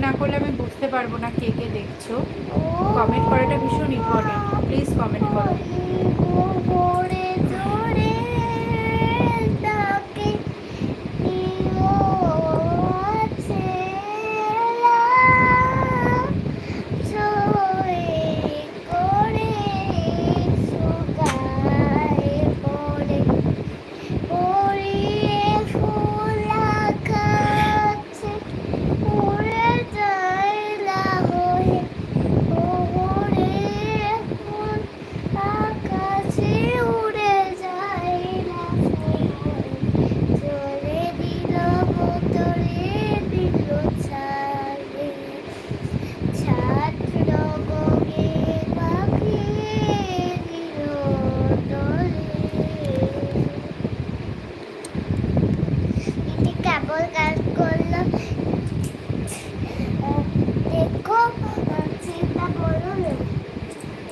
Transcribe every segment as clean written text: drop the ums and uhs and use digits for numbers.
না করলে আমি বুঝতে পারবো না কে কে দেখছো। কমেন্ট করাটা ভীষণ ইম্পর্টেন্ট, প্লিজ কমেন্ট করো।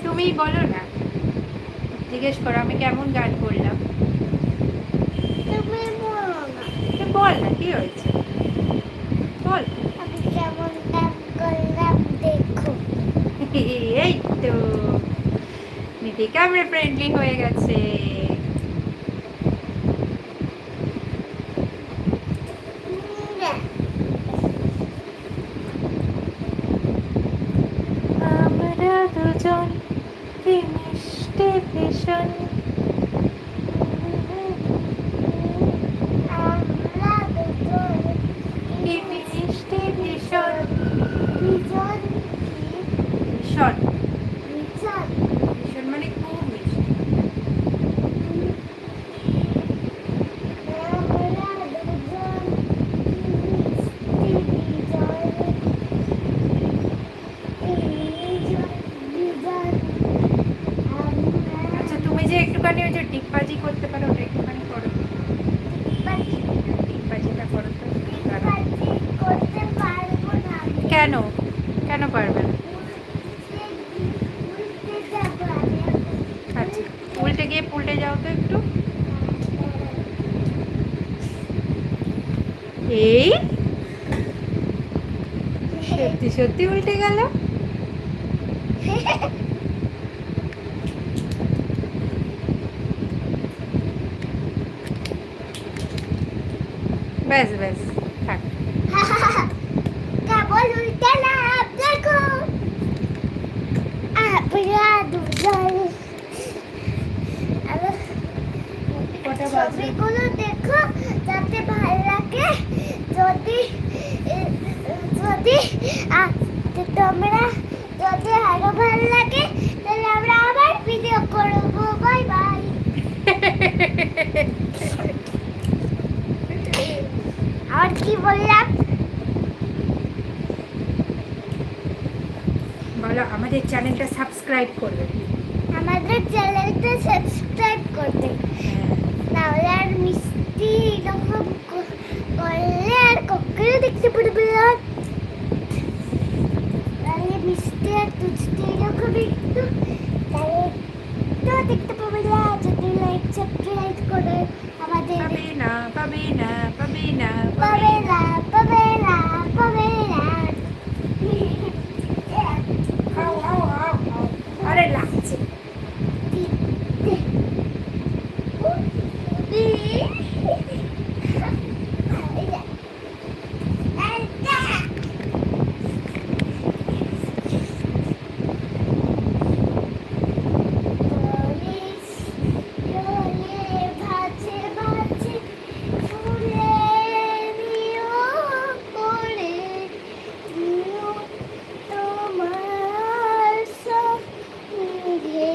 তুমি বলো না, জিজ্ঞেস করো আমি কেমন গান করলাম। বল না কি হয়েছে, বল। আমি কেমন গান করলাম দেখো। এই তো নিধি ক্যামেরা ফ্রেন্ডলি হয়ে গেছে। আমরা দুজন কি মিষ্টি ভীষণ, আমরা দুজন কি মিষ্টি ভীষণ, ভীষণ ভীষণ ভীষণ ভীষণ মানে খুব মিষ্টি। আমরা দুজন মিষ্টি ভীষণ ভীষণ আচ্ছা তুমি যে একটুখানি ওই যে ডিগবাজি করতে পারো ওটা একটুখানি করো, ডিগবাজিটা করো তো। করতে পারবো না। কেন কেন পারবে না? উল্টে যাবো আমি। আচ্ছা উল্টে গিয়ে পুল্টে যাও তো একটু। এই সত্যি সত্যি উল্টে গেল। ব্যাস ব্যাস থাক। কেবল উল্টে না দেখো আমরা দুজন কটা বাজে? ছবিগুলো দেখো যাতে ভালো লাগে। যদি যদি তোমরা যদি আরো ভালো লাগে তাহলে আমরা আবার ভিডিও করবো। Bye bye. আর কি বললাম বলো আমাদের চ্যানেলটা সাবস্ক্রাইব করবে। আমাদের চ্যানেলটা সাবস্ক্রাইব করবে, নাহলে আর মিষ্টি এরকম করলে আর কখনো দেখতে পারবে না। তাহলে মিষ্টি আর তুষ্টি এরকম একটু তাহলে তো দেখতে পাবে না। যদি লাইক সাবস্ক্রাইব করে আমাদের পাবে না পাবে না পাবে না পাবে না পাবে না পাবে না। আও আও আও আও। আরে লাগছে। তোমার সঙ্গে